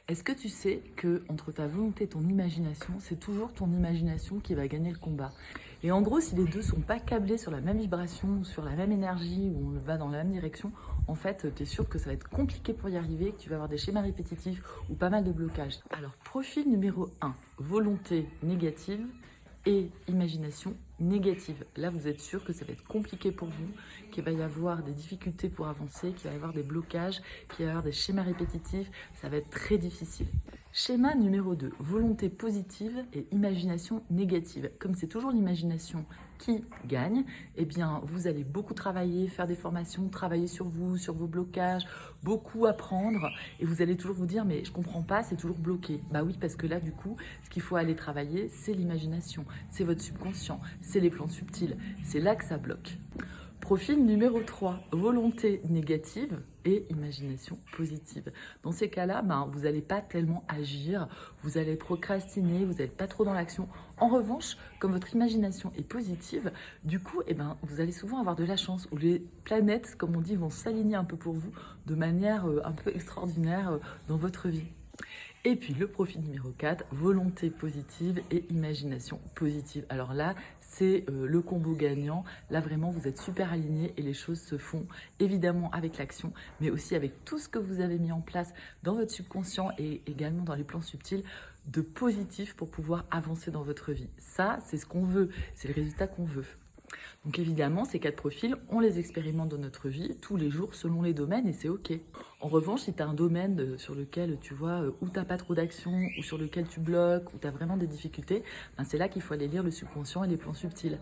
Est-ce que tu sais que entre ta volonté et ton imagination, c'est toujours ton imagination qui va gagner le combat? Et en gros, si les deux sont pas câblés sur la même vibration, sur la même énergie, ou on va dans la même direction, en fait, tu es sûr que ça va être compliqué pour y arriver, que tu vas avoir des schémas répétitifs ou pas mal de blocages. Alors, profil numéro 1, volonté négative et imagination négative. Là, vous êtes sûr que ça va être compliqué pour vous, qu'il va y avoir des difficultés pour avancer, qu'il va y avoir des blocages, qu'il va y avoir des schémas répétitifs. Ça va être très difficile. Schéma numéro 2, volonté positive et imagination négative. Comme c'est toujours l'imagination qui gagne, eh bien, vous allez beaucoup travailler, faire des formations, travailler sur vous, sur vos blocages, beaucoup apprendre, et vous allez toujours vous dire, mais je comprends pas, c'est toujours bloqué. Bah oui, parce que là, du coup, ce qu'il faut aller travailler, c'est l'imagination, c'est votre subconscient, c'est les plans subtils, c'est là que ça bloque. Profil numéro 3, volonté négative et imagination positive. Dans ces cas-là, vous n'allez pas tellement agir, vous allez procrastiner, vous n'êtes pas trop dans l'action. En revanche, comme votre imagination est positive, du coup, vous allez souvent avoir de la chance, où les planètes, comme on dit, vont s'aligner un peu pour vous de manière un peu extraordinaire dans votre vie. Et puis le profil numéro 4, volonté positive et imagination positive. Alors là, c'est le combo gagnant. Là, vraiment, vous êtes super alignés et les choses se font évidemment avec l'action, mais aussi avec tout ce que vous avez mis en place dans votre subconscient et également dans les plans subtils de positif pour pouvoir avancer dans votre vie. Ça, c'est ce qu'on veut, c'est le résultat qu'on veut. Donc évidemment, ces 4 profils, on les expérimente dans notre vie tous les jours selon les domaines et c'est OK. En revanche, si tu as un domaine sur lequel tu vois où tu n'as pas trop d'action ou sur lequel tu bloques, où tu as vraiment des difficultés, c'est là qu'il faut aller lire le subconscient et les plans subtils.